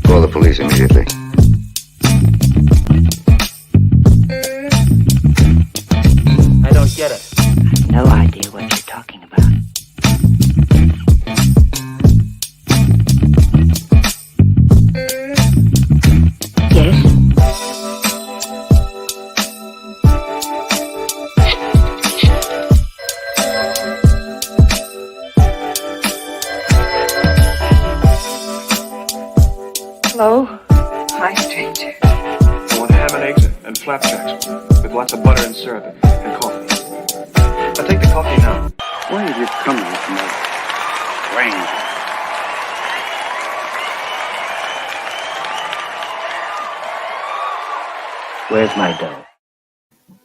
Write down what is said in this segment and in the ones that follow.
Call the police immediately. I don't get it. No idea what you're talking about. Yes? Hello? Hi, stranger. I want ham and eggs and flapjacks with lots of butter and syrup and coffee. I'll take the coffee now. Why are you coming from that range? Where's my dough?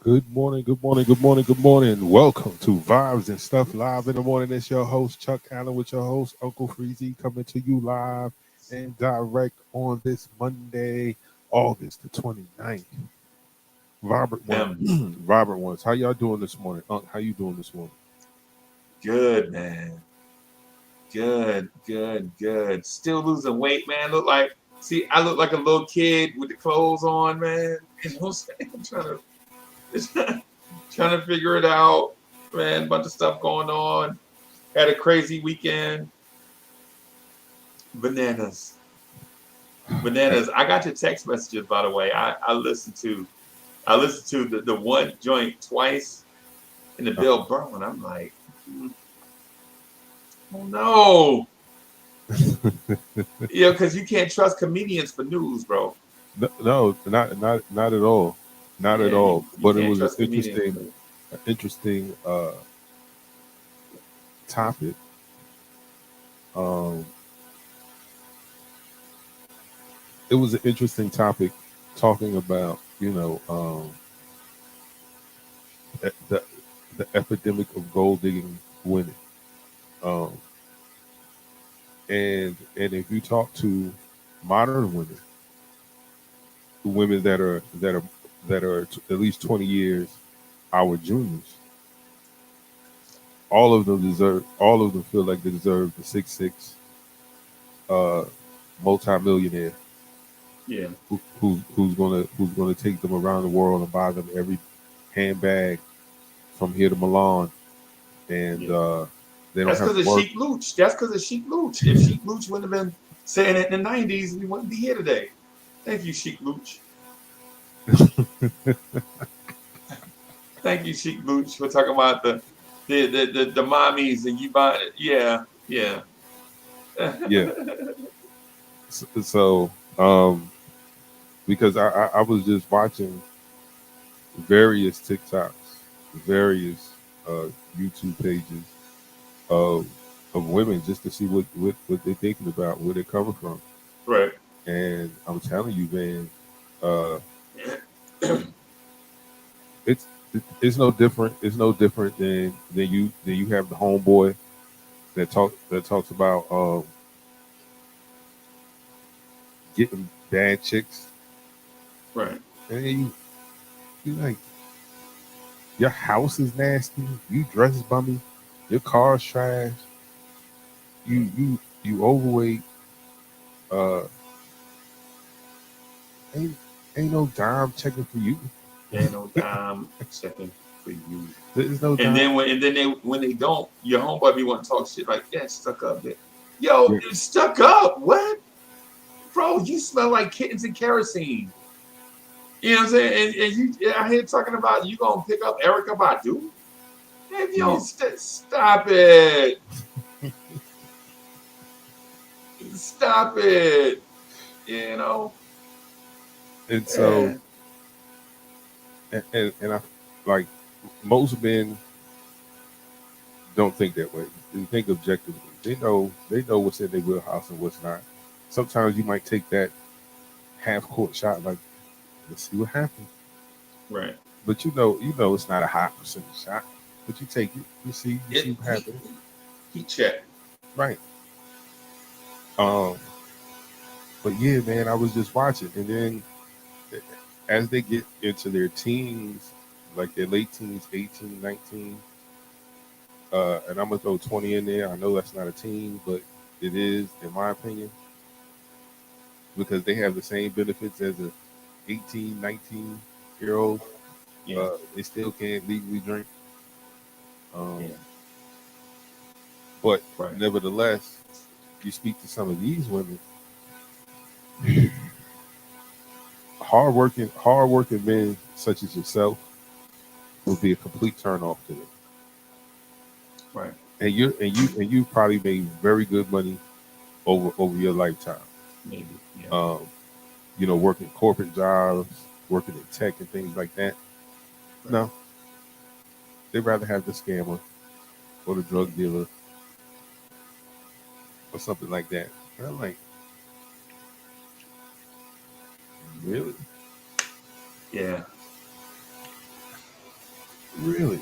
Good morning, good morning, good morning, good morning. Welcome to Vibes and Stuff Live in the Morning. It's your host, Chuck Allen, with your host, Uncle Freezy, coming to you live and direct on this Monday, August the 29th. Robert Wants. How y'all doing this morning? How you doing this morning? Good, man. Good. Still losing weight, man. I look like a little kid with the clothes on, man. You know what I'm saying? I'm trying to figure it out, man. Bunch of stuff going on. Had a crazy weekend. Bananas. I got your text messages, by the way. I listened to the one joint twice in the Bill Burr one. I'm like, oh no. Yeah, because you can't trust comedians for news, bro. No, not at all. Not at all. But it was an interesting topic. It was an interesting topic talking about, the epidemic of gold digging women. And if you talk to modern women that are at least 20 years our juniors, all of them feel like they deserve the 6'6" multi-millionaire. Yeah. Who's gonna take them around the world and buy them every handbag from here to Milan, and they don't. That's because of Sheik Luch. That's because of Sheik Luch. If Sheik Luch wouldn't have been saying it in the '90s, we wouldn't be here today. Thank you, Sheik Luch. Thank you, Sheik Luch. We're talking about the mommies and you buy it. Yeah. Yeah. So, because I was just watching various TikToks, various YouTube pages of women just to see what they're thinking about, where they're coming from. Right. And I'm telling you, man, it's no different. It's no different than you have the homeboy that talks about getting bad chicks. Right. And you like, your house is nasty, you dress bummy, your car's trash, you overweight, ain't no dime checking for you. Ain't no dime checking for you. There's no dime. And then when they don't, your homeboy be wanting to talk shit like, yeah, stuck up, bitch. Yo, yeah. Stuck up? What? Bro, you smell like kittens and kerosene. You know what I'm saying? And you out here talking about you gonna pick up Erykah Badu? If you don't stop it. Stop it. You know? And so and I like most men don't think that way. They think objectively. They know what's in their wheelhouse and what's not. Sometimes you might take that half-court shot, like, let's see what happens. Right. But you know it's not a high percentage shot. But you take it. You see what happens. He checked. Right. But yeah, man, I was just watching, and then as they get into their teens, like their late teens, 18, 19, and I'm gonna throw 20 in there. I know that's not a teen, but it is, in my opinion. because they have the same benefits as a 18, 19 year old. Yeah. They still can't legally drink. Yeah. But Right. nevertheless, you speak to some of these women, hardworking men such as yourself would be a complete turn off to them. Right. And you probably made very good money over your lifetime. Maybe. Yeah. Working corporate jobs, working in tech and things like that. Right. No, they'd rather have the scammer or the drug dealer or something like that. And I'm like, really? Yeah. Really?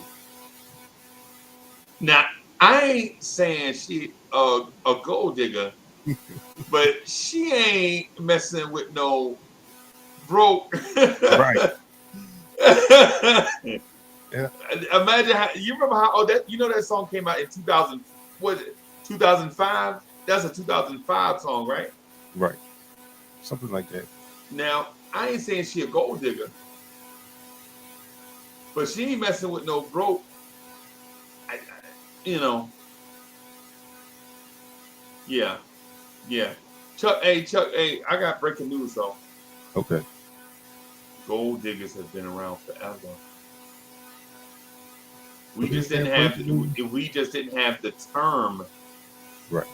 Now, I ain't saying she a gold digger, but she ain't messing with no broke. Right. Yeah. Imagine how you remember how that song came out in 2000, was it 2005? That's a 2005 song, right? Right. Something like that. Now, I ain't saying she a gold digger, but she ain't messing with no broke. You know, yeah. Chuck, hey, I got breaking news though. Okay. Gold diggers have been around forever. We But just is that didn't have breaking news? we just didn't have the term. Right.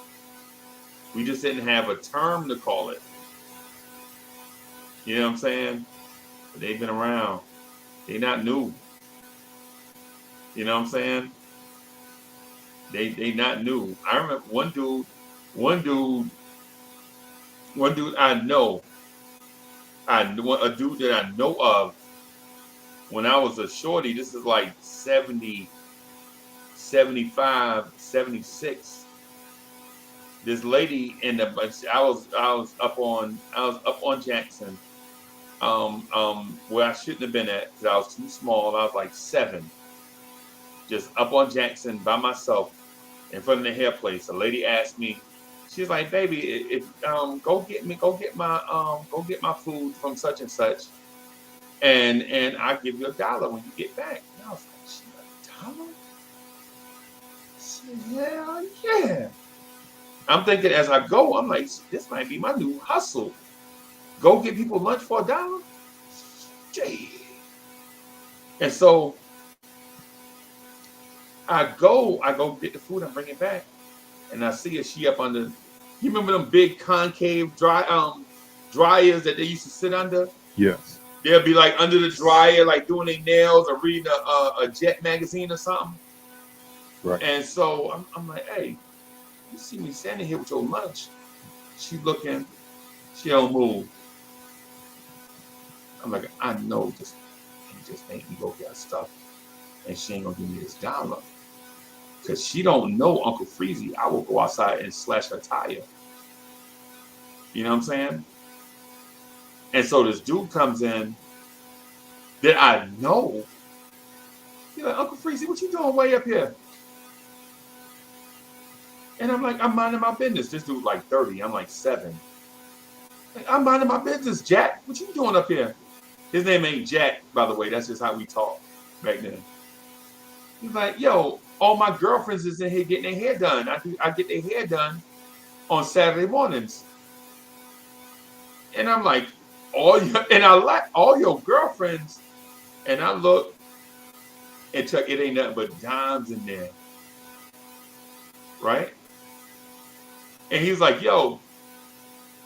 We just didn't have a term to call it. You know what I'm saying? But they've been around. They not new. You know what I'm saying? They not new. I remember one dude I know. A dude that I know of when I was a shorty. This is like 70, 75, 76. This lady in the I was up on Jackson, where I shouldn't have been at because I was too small. I was like 7, just up on Jackson by myself in front of the hair place. A lady asked me, she's like, "Baby, if go get my food from such and such, and I'll give you $1 when you get back." And I was like, "She $1?" I said, "Hell yeah." I'm thinking as I go, I'm like, this might be my new hustle. Go get people lunch for $1? Jay. And so I go get the food, I'm bringing it back, and I see her, she up under, you remember them big concave dryers that they used to sit under? Yes. They'll be like under the dryer, like doing their nails or reading a Jet magazine or something. Right. And so I'm like, "Hey, you see me standing here with your lunch?" She looking, she don't move. I'm like, I know this just made me go get stuff, and she ain't gonna give me this $1. Because she don't know Uncle Freezy. I will go outside and slash her tire. You know what I'm saying? And so this dude comes in that I know. He's like, "Uncle Freezy, what you doing way up here?" And I'm like, "I'm minding my business." This dude like 30, I'm like 7. Like, "I'm minding my business, Jack. What you doing up here?" His name ain't Jack, by the way. That's just how we talk back then. He's like, "Yo, all my girlfriends is in here getting their hair done. I get their hair done on Saturday mornings." And I'm like, I like all your girlfriends. And I look, and Chuck, it ain't nothing but dimes in there. Right? And he's like, "Yo,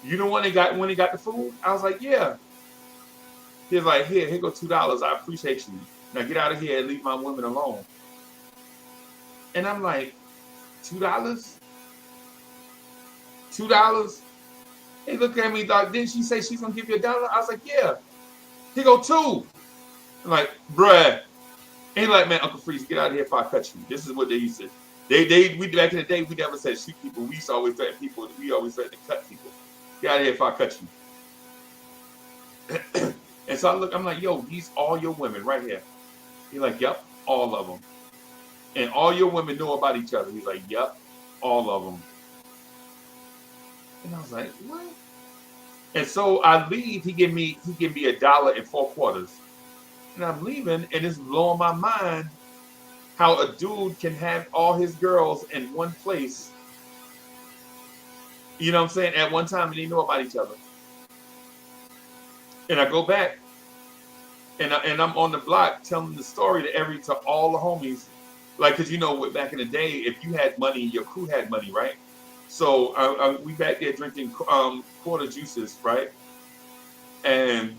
you the one that got when he got the food?" I was like, "Yeah." He's like, here go $2. I appreciate you. Now get out of here and leave my women alone. And I'm like, $2? $2? He looked at me, dog. Didn't she say she's gonna give you $1? I was like, "Yeah." He go, "2." I'm like, "Bruh." And he like, "Man, Uncle Freeze, get out of here if I cut you." This is what they used to. We back in the day, we never said shoot people. We used to always threaten people. We always threaten to cut people. Get out of here if I cut you. And so I'm like, "Yo, these all your women right here." He's like, "Yep, all of them." "And all your women know about each other?" He's like, "Yep, all of them." And I was like, "What?" And so I leave. He give me $1.04, and I'm leaving, and it's blowing my mind how a dude can have all his girls in one place. You know what I'm saying? At one time, and they know about each other. And I go back, and I'm on the block telling the story to all the homies, like, cause back in the day, if you had money, your crew had money, right? So we back there drinking quarter juices, right? And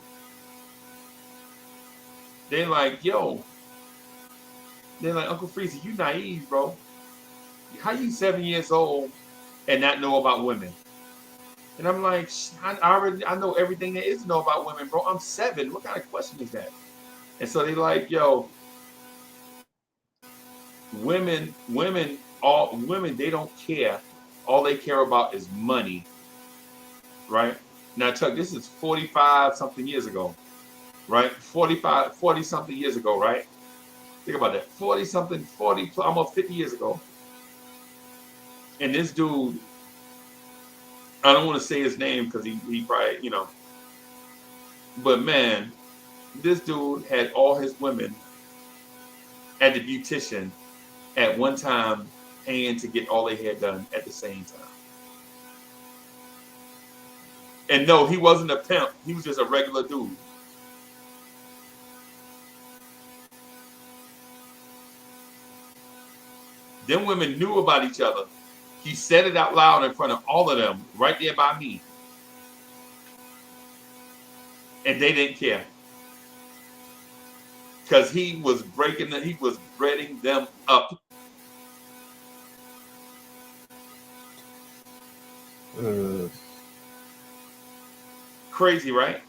they're like, Uncle Freezy, you naive, bro. How you 7 years old and not know about women? And I'm like, I know everything there is to know about women, bro. I'm 7. What kind of question is that? And so they like, women, they don't care. All they care about is money, right? Now, Chuck, this is 45 something years ago, right? 40 something years ago, right? Think about that. 40 something, 40, almost 50 years ago. And this dude, I don't want to say his name because he probably, but man, this dude had all his women at the beautician at one time paying to get all their hair done at the same time. And no, he wasn't a pimp. He was just a regular dude. Them women knew about each other. He said it out loud in front of all of them, right there by me. And they didn't care. Because he was breading them up. Crazy, right?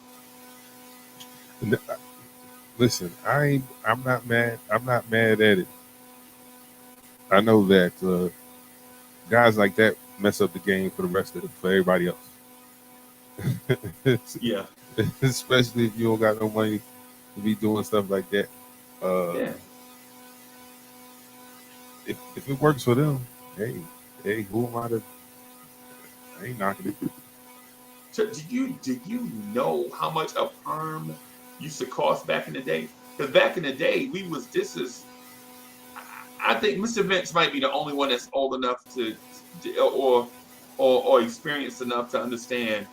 Listen, I'm not mad. I'm not mad at it. I know that guys like that mess up the game for everybody else. Yeah. Especially if you don't got no money to be doing stuff like that. Yeah. If it works for them, hey, who am I to? I ain't knocking it. So did you know how much a perm used to cost back in the day? Because back in the day, I think Mr. Vince might be the only one that's old enough or experienced enough to understand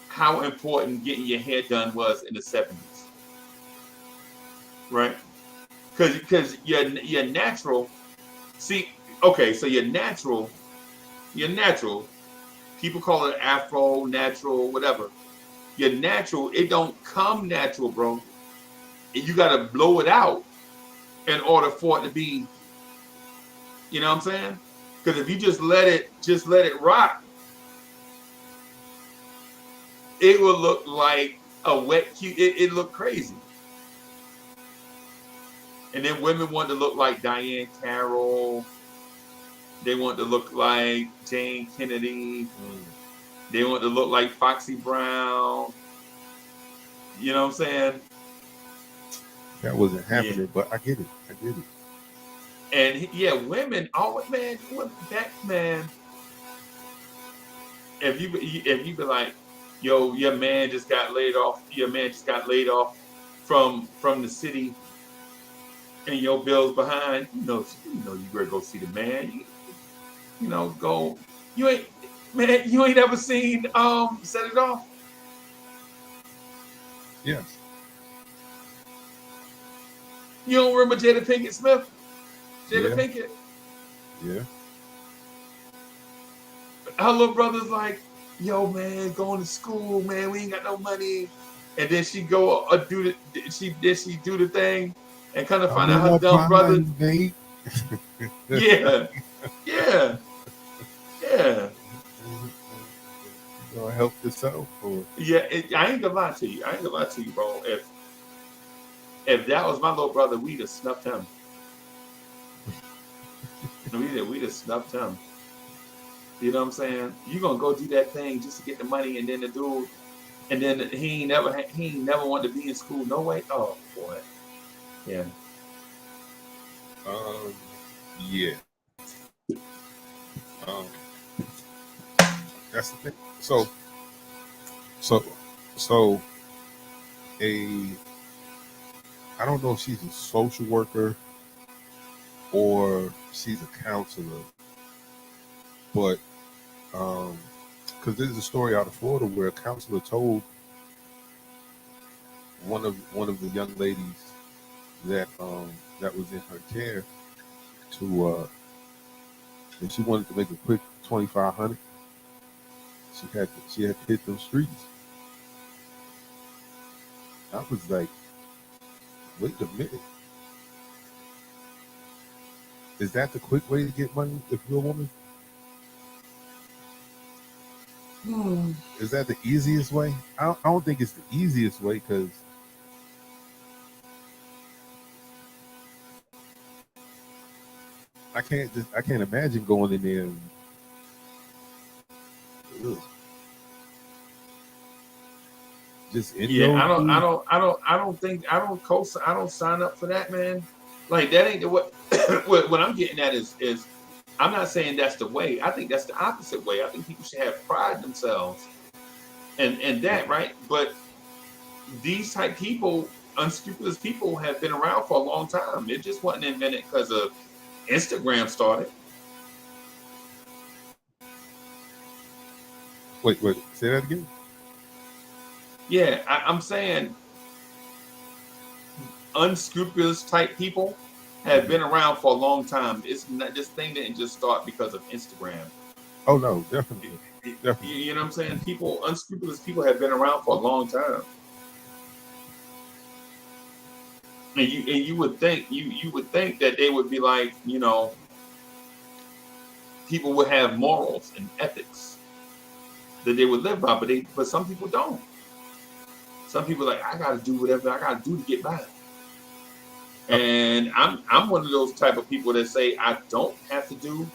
how important getting your hair done was in the 70s, right? Because your natural, see, okay, so your natural, people call it afro, natural, whatever. Your natural, it don't come natural, bro. And you gotta blow it out in order for it to be, you know what I'm saying? Because if you just let it rock, it will look like a wet cute. It look crazy. And then women want to look like Diane Carroll. They want to look like Jane Kennedy. They want to look like Foxy Brown. You know what I'm saying? That wasn't happening, but I get it. And women, back, man. If you be like, yo, your man just got laid off. Your man just got laid off from the city, and your bill's behind. You know you better go see the man. Go. You ain't ever seen Set It Off. Yes. You don't remember Jada Pinkett Smith? Pinkett. Yeah. Her little brother's like, yo, man, going to school, man. We ain't got no money. And then she go do the thing, and kind of find out her dumb brother. Yeah. Gonna help yourself, or yeah. I ain't gonna lie to you, bro. If that was my little brother, we'd have snuffed him. We'd have snuffed him. You know what I'm saying? You gonna go do that thing just to get the money, and then the dude, and then he ain't never wanted to be in school. No way. Oh boy. Yeah. Yeah. That's the thing. So So, so a I don't know if she's a social worker or she's a counselor, but because there's a story out of Florida where a counselor told one of the young ladies that was in her care to and she wanted to make a quick 2,500. She had to hit those streets. I was like, wait a minute, is that the quick way to get money if you're a woman? Is that the easiest way? I don't think it's the easiest way because I can't imagine going in there and ugh, just in Yeah, your I don't sign up for that, man. Like that ain't what what I'm getting at is I'm not saying that's the way. I think that's the opposite way. I think people should have pride in themselves and that, right? But these type people, unscrupulous people, have been around for a long time. It just wasn't invented because of Instagram started. wait, say that again. Yeah, I'm saying unscrupulous type people have been around for a long time. It's not, this thing didn't just start because of Instagram. Oh no, definitely. You know what I'm saying? Unscrupulous people have been around for a long time. And you would think that they would be like, people would have morals and ethics that they would live by, but some people don't. Some people are like, I gotta do whatever I gotta do to get by. And I'm one of those type of people that say I don't have to do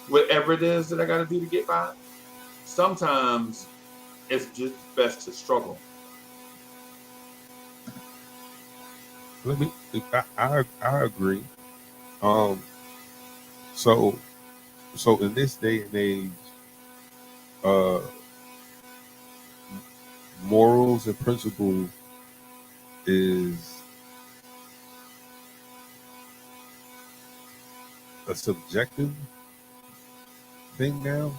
whatever it is that I gotta do to get by. Sometimes it's just best to struggle. I agree. Um, so in this day and age, uh, morals and principles is a subjective thing now.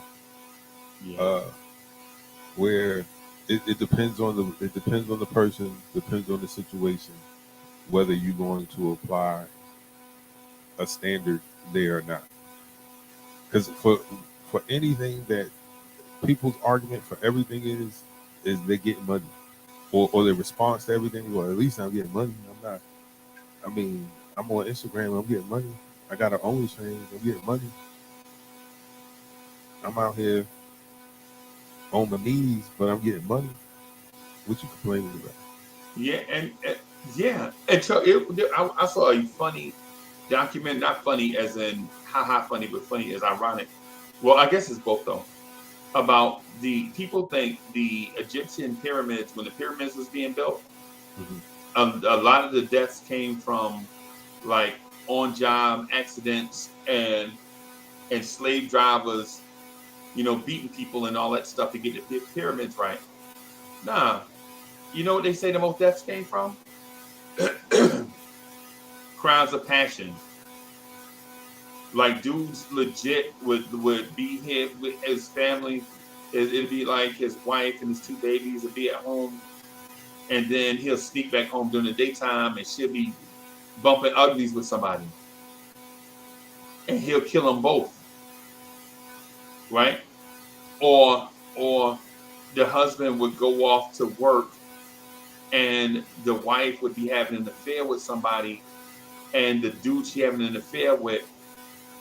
Yeah. Where it depends on the person, depends on the situation, whether you're going to apply a standard there or not. Because for anything that people's argument for everything is they getting money, or their response to everything. Well, at least I'm getting money. I'm not. I mean, I'm on Instagram. I'm getting money. I got an OnlyFans. I'm getting money. I'm out here on my knees, but I'm getting money. What you complaining about? Yeah, and so I saw a funny document, not funny as in haha funny, but funny as ironic. Well, I guess it's both though. About the people think the Egyptian pyramids, when the pyramids was being built, a lot of the deaths came from like on-job accidents and slave drivers, beating people and all that stuff to get the pyramids right. Nah, you know what they say the most deaths came from? Crimes of passion. Like dudes legit would be here with his family. It'd be like his wife and his two babies would be at home, and then he'll sneak back home during the daytime, and she'll be bumping uglies with somebody, and he'll kill them both, right? Or the husband would go off to work, and the wife would be having an affair with somebody, and the dude she having an affair with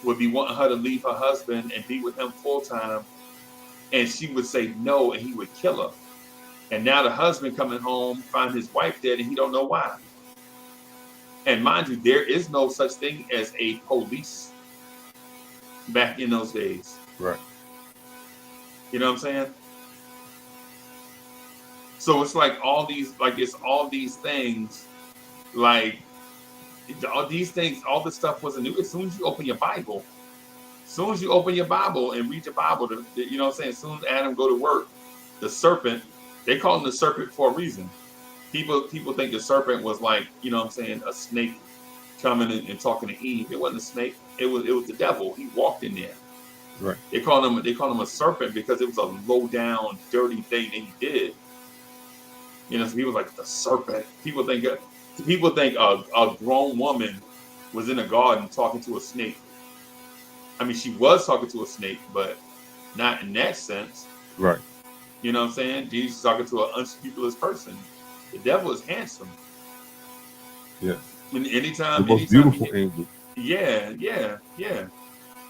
would be wanting her to leave her husband and be with him full time, and she would say no, and he would kill her. And now the husband coming home, find his wife dead, and he don't know why. And mind you, there is no such thing as a police back in those days. Right. You know what I'm saying? So it's like all these things, like all these things, all this stuff wasn't new. As soon as you open your Bible, and read your Bible, you know what I'm saying? As soon as Adam go to work, the serpent They call him the serpent for a reason. People think the serpent was like, you know what I'm saying, a snake coming and talking to Eve. It wasn't a snake. It was the devil. He walked in there. Right. They call him a serpent because it was a low down, dirty thing that he did. You know, so people like the serpent. People think a grown woman was in a garden talking to a snake. I mean, she was talking to a snake, but not in that sense. Right. You know what I'm saying? Jesus is talking to an unscrupulous person. The devil is handsome. Yeah. And The anytime most beautiful angel. yeah.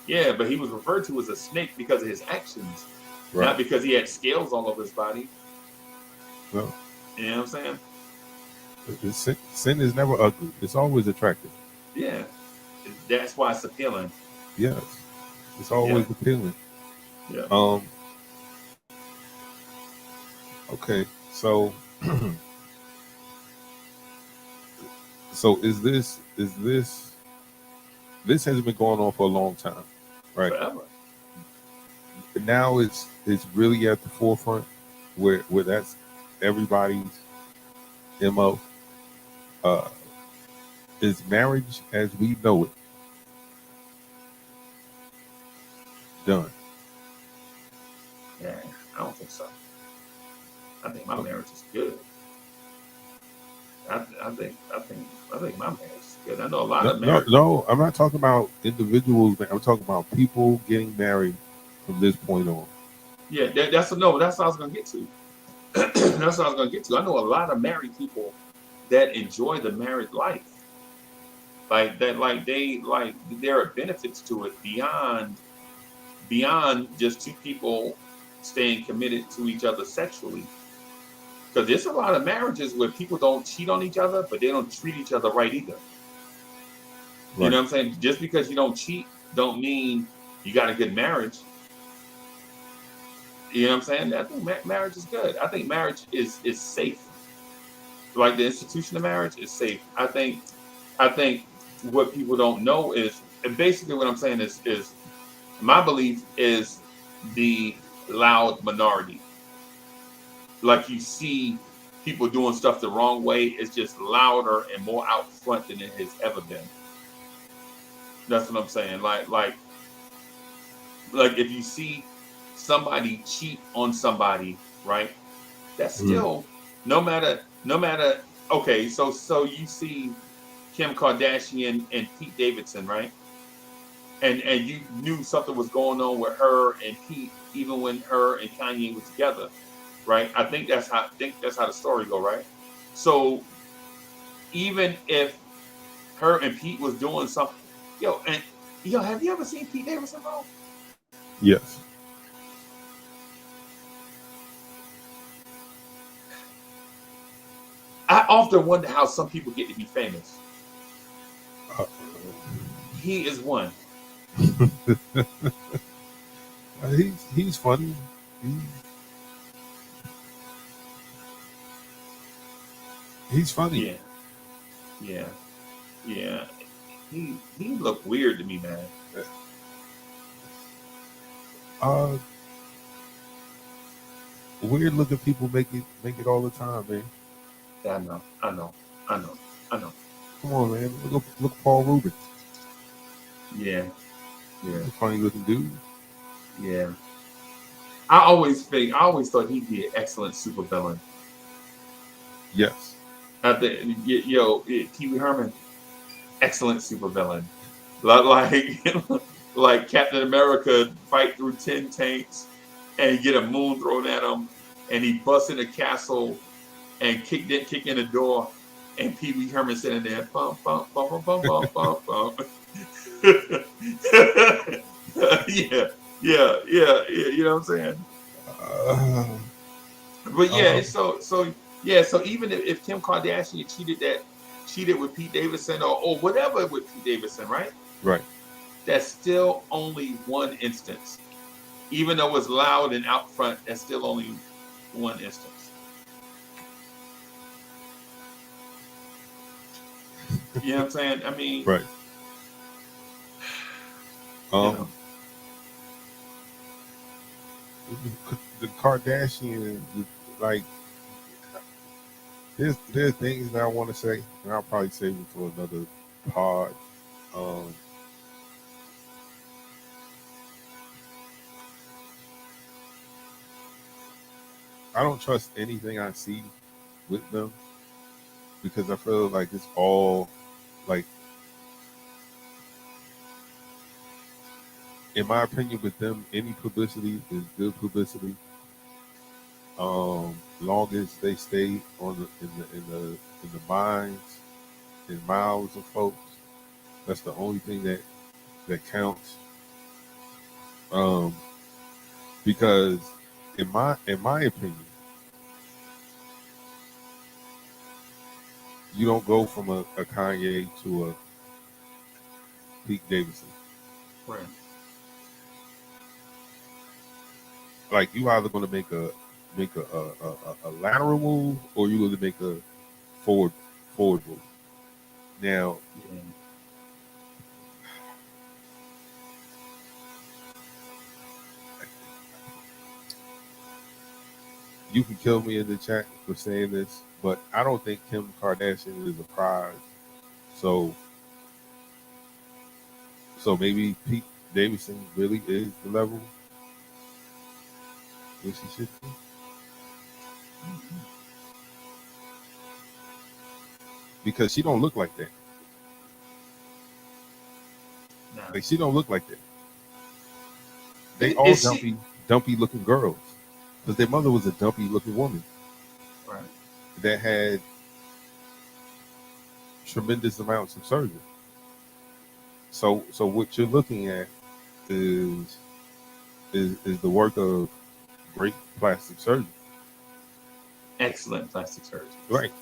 But he was referred to as a snake because of his actions, Right. not because he had scales all over his body. No. You know what I'm saying? Sin is never ugly. It's always attractive. Yeah. That's why it's appealing. Yes. It's always appealing. Yeah. Okay. So so is this has been going on for a long time, right? Forever. Now it's really at the forefront where that's everybody's MO. Is marriage as we know it done? Yeah, I don't think so. I think my marriage is good. I think my marriage is good. I know a lot of marriages. No, I'm not talking about individuals. I'm talking about people getting married from this point on. Yeah, that's what I was gonna get to. That's what I was gonna get to. I know a lot of married people that enjoy the married life. Like that, there are benefits to it beyond just two people staying committed to each other sexually. Because there's a lot of marriages where people don't cheat on each other, but they don't treat each other right either. Right. You know what I'm saying? Just because you don't cheat, don't mean you got a good marriage. You know what I'm saying? I think marriage is good. I think marriage is safe. Like the institution of marriage is safe. I think what people don't know is, and basically what I'm saying is my belief is the loud minority. Like you see people doing stuff the wrong way, it's just louder and more out front than it has ever been. That's what I'm saying. Like if you see somebody cheat on somebody, right? That's still no matter. Okay, so you see Kim Kardashian and Pete Davidson, right? And you knew something was going on with her and Pete, even when her and Kanye were together, right? I think that's how the story go, right? So even if her and Pete was doing something, have you ever seen Pete Davidson, bro? Yes. I often wonder how some people get to be famous. He is one. He's funny. He's funny. Yeah. He looked weird to me, man. Weird looking people make it all the time, man. Yeah, I know. Come on, man. Look Paul Rubin. Yeah. He's a funny looking dude. Yeah. I always thought he'd be an excellent supervillain. Yes. I think, Pee Wee Herman, excellent supervillain. Like Captain America fight through 10 tanks and get a moon thrown at him, and he busts in a castle and kick in the door, and Pee Wee Herman sitting there, bum bum bum bum bum bum bum bum. Yeah. You know what I'm saying? But yeah, so even if Kim Kardashian cheated with Pete Davidson or whatever with Pete Davidson, right? Right. That's still only one instance. Even though it's loud and out front, that's still only one instance. You know what I'm saying? I mean, right. The Kardashians, like There's things that I want to say, and I'll probably save it for another pod. Um, I don't trust anything I see with them because I feel like it's all like, in my opinion, with them, any publicity is good publicity. Long as they stay on the minds and mouths of folks, that's the only thing that counts. Um, because in my opinion, you don't go from a Kanye to a Pete Davidson. Right. Like you either going to make a lateral move or you're going to make a forward move. Now, Yeah. you can kill me in the chat for saying this, but I don't think Kim Kardashian is a prize. So maybe Pete Davidson really is the level where she should be. Because she don't look like that. No. Like she don't look like that. They all Is she? dumpy looking girls. Because their mother was a dumpy looking woman Right. that had tremendous amounts of surgery. So what you're looking at is the work of great plastic surgery. Excellent plastic surgery. Right.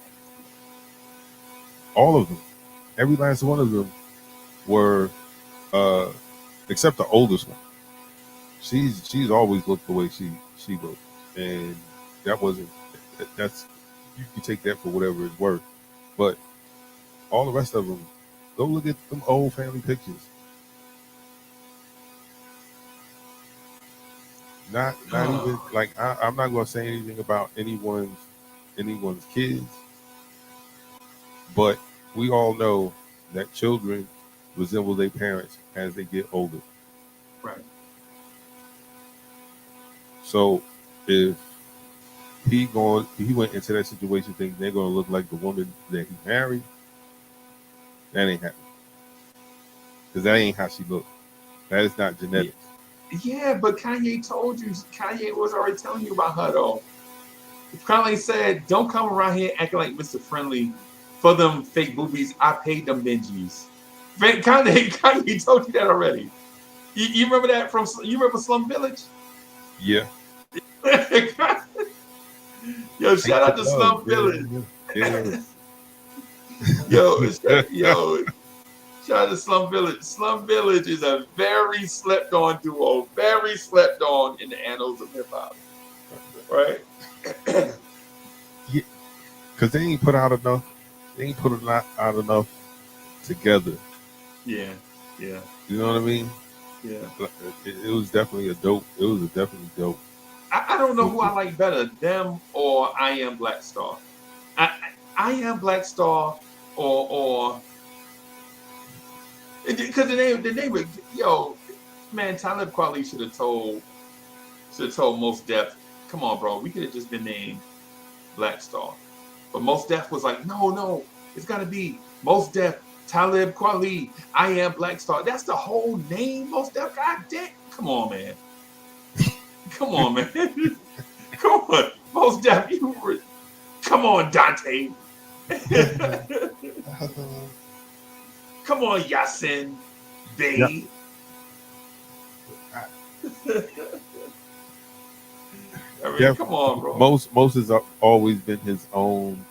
All of them. Every last one of them were except the oldest one. She's always looked the way she looked. And that's you can take that for whatever it's worth. But all the rest of them, go look at them old family pictures. Not even like I'm not gonna say anything about anyone's kids, but we all know that children resemble their parents as they get older. Right. So if he went into that situation thinking they're gonna look like the woman that he married, that ain't happening. Because that ain't how she looked. That is not genetics. Yeah, but Kanye told you. Kanye was already telling you about her though. Kanye said, "Don't come around here acting like Mr. Friendly for them fake boobies. I paid them Benjis." Kanye told you that already. You remember that from? You remember Slum Village? Yeah. Yo, shout out to Slum Village. Yo, shout out to Slum Village. Slum Village is a very slept on duo, very slept on in the annals of hip hop. Right? Yeah, because they ain't put out enough. They ain't put out enough together. Yeah, yeah. You know what I mean? Yeah. It was definitely a dope. It was definitely dope. I don't know who I like better, them or I Am Black Star. I Am Black Star or because the name of yo man, Talib Kweli should have told Most Def, come on, bro, we could have just been named Black Star. But Most Def was like, no, it's gotta be Most Def, Talib Kweli, I Am Black Star. That's the whole name, Most Def. God damn, come on, man. Come on, man. Come on, Most Def. Come on, Dante. Come on, Yasin Bey. I mean, come on, bro. Most has always been his own.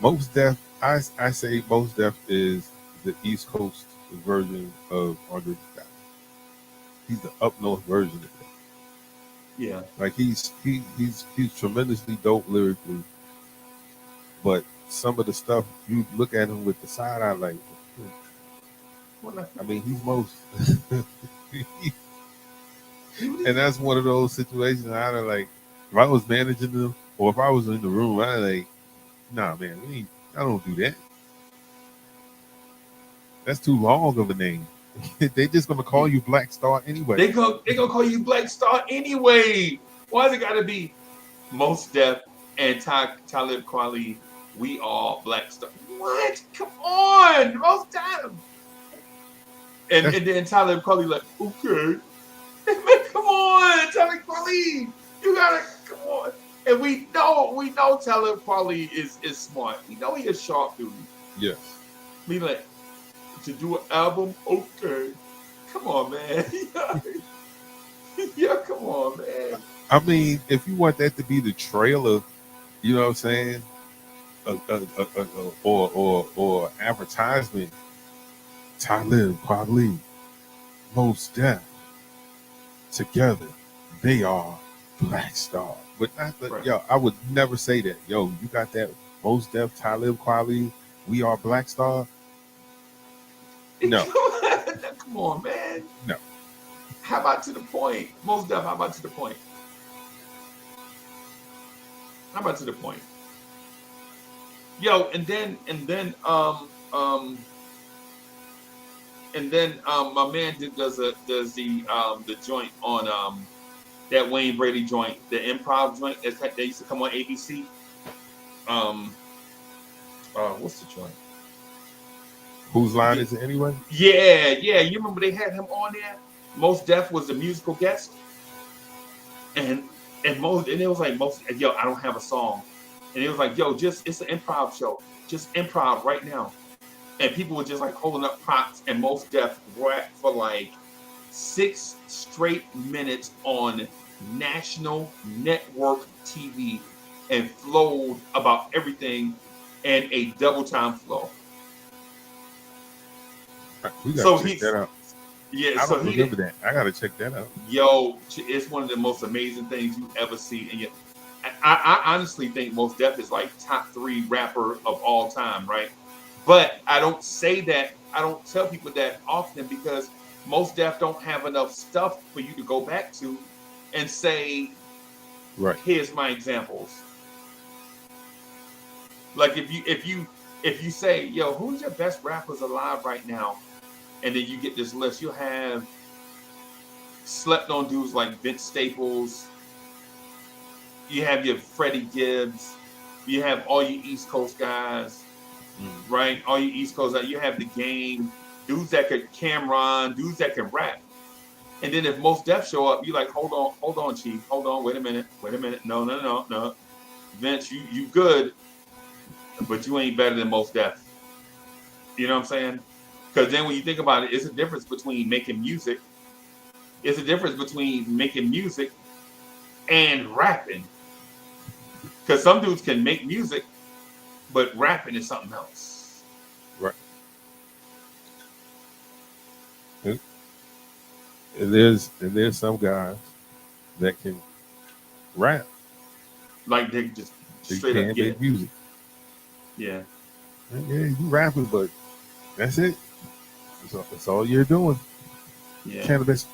Most Def, I say Most Def is the East Coast version of Andre the Giant. He's the up north version of that. Yeah. Like he's tremendously dope lyrically, but some of the stuff you look at him with the side eye like, I mean, he's most, and that's one of those situations. I like, if I was managing them, or if I was in the room, I like, nah, man, I don't do that. That's too long of a name. They just gonna call you Black Star anyway. They gonna call you Black Star anyway. Why does it gotta be Most Def and Talib Kweli? We all Black Star. What? Come on, most time. And then Talib Kweli like, okay. Man, come on, Talib Kweli. You gotta come on. And we know Talib Kweli is smart. We know he is sharp dude. Yes. We like to do an album, okay. Come on, man. Yeah, come on, man. I mean, if you want that to be the trailer, you know what I'm saying, or advertisement, Talib Kweli, Most Def, together, they are Black Star. But not the, Right. yo, I would never say that. Yo, you got that Most Def, Talib Kweli, we are Black Star. No. Come on, man. No. How about to the point? Most Def, how about to the point? How about to the point? Yo, and then my man does the joint on that Wayne Brady joint, the improv joint that used to come on ABC. What's the joint? Whose line is it anyway? Yeah. You remember they had him on there? Most Def was the musical guest, and it was like yo, I don't have a song, and it was like, yo, it's an improv show, just improv right now, and people were just like holding up props, and Most Def rapped for like 6 straight minutes on national network TV and flowed about everything in a double time flow. We gotta check that out. Yeah, I don't remember that. I gotta check that out. Yo, it's one of the most amazing things you ever see. And I honestly think Most Def is like top 3 rapper of all time, right? But I don't say that. I don't tell people that often because Most Def don't have enough stuff for you to go back to and say, right, here's my examples. Like if you say, yo, who's your best rappers alive right now? And then you get this list, you'll have slept on dudes like Vince Staples. You have your Freddie Gibbs. You have all your East Coast guys, right? All your East Coast guys. You have The Game, dudes that could Cameron, dudes that can rap. And then if Most Def show up, you're like, hold on, Chief. Hold on, wait a minute. No. Vince, you good, but you ain't better than Most Def. You know what I'm saying? Because then when you think about it, it's a difference between making music. It's a difference between making music and rapping. Because some dudes can make music, but rapping is something else. Right. And there's some guys that can rap. Like they just straight up get make music. Yeah. Yeah, you rapping, but that's it. That's all you're doing. Yeah. Cannabis.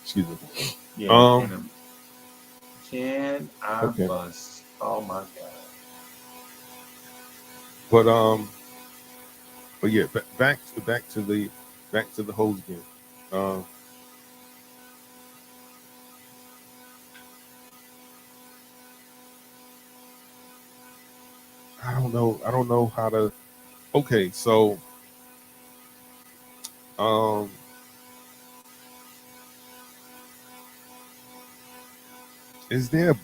Excuse me. Yeah. Can I bust? Oh my god. But yeah, back to the hose again. I don't know how to. Okay, so is there,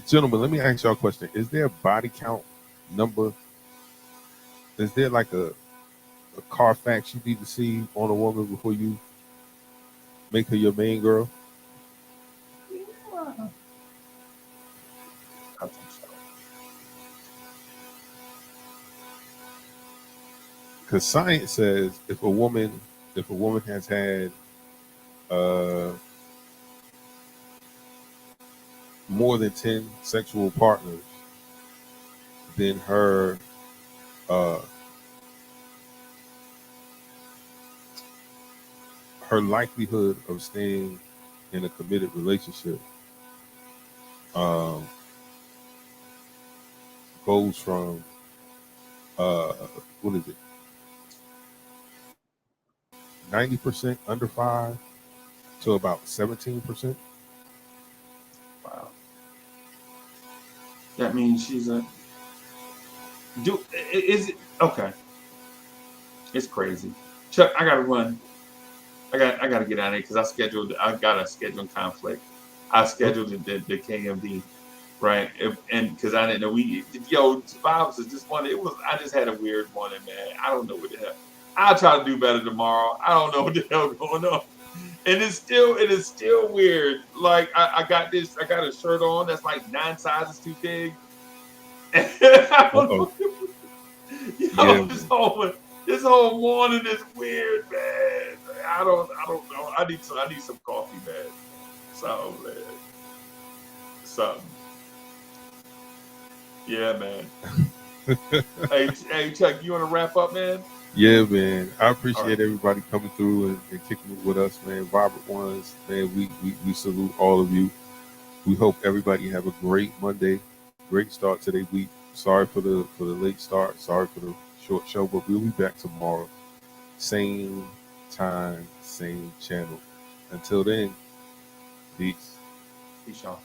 gentlemen, let me ask y'all a question. Is there a body count number? Is there like a Carfax you need to see on a woman before you make her your main girl? I think so. Because science says if a woman has had more than 10 sexual partners, then her her likelihood of staying in a committed relationship um, goes from uh, what is it, 90% under 5 to about 17%. Wow. That means she's a is it okay? It's crazy. Chuck, I gotta run. I gotta get out of here because I got a scheduling conflict. I scheduled the KMD, right? And because I didn't know Vibes is just one. I just had a weird morning, man. I don't know what the hell. I'll try to do better tomorrow. I don't know what the hell going on. And it is still weird. Like I got a shirt on that's like 9 sizes too big. I don't Uh-oh. know. Yeah, This whole morning is weird, man. I don't know. I need some coffee, man. So, man. Something. Yeah, man. hey, Chuck, you want to wrap up, man? yeah, man. I All appreciate right. everybody coming through and kicking it with us, man. Vibrant Ones, man. We salute all of you. We hope everybody have a great Monday, great start to their week. Sorry for the late start. Sorry for the short show, but we'll be back tomorrow. Same time, same channel. Until then, peace. Peace, y'all.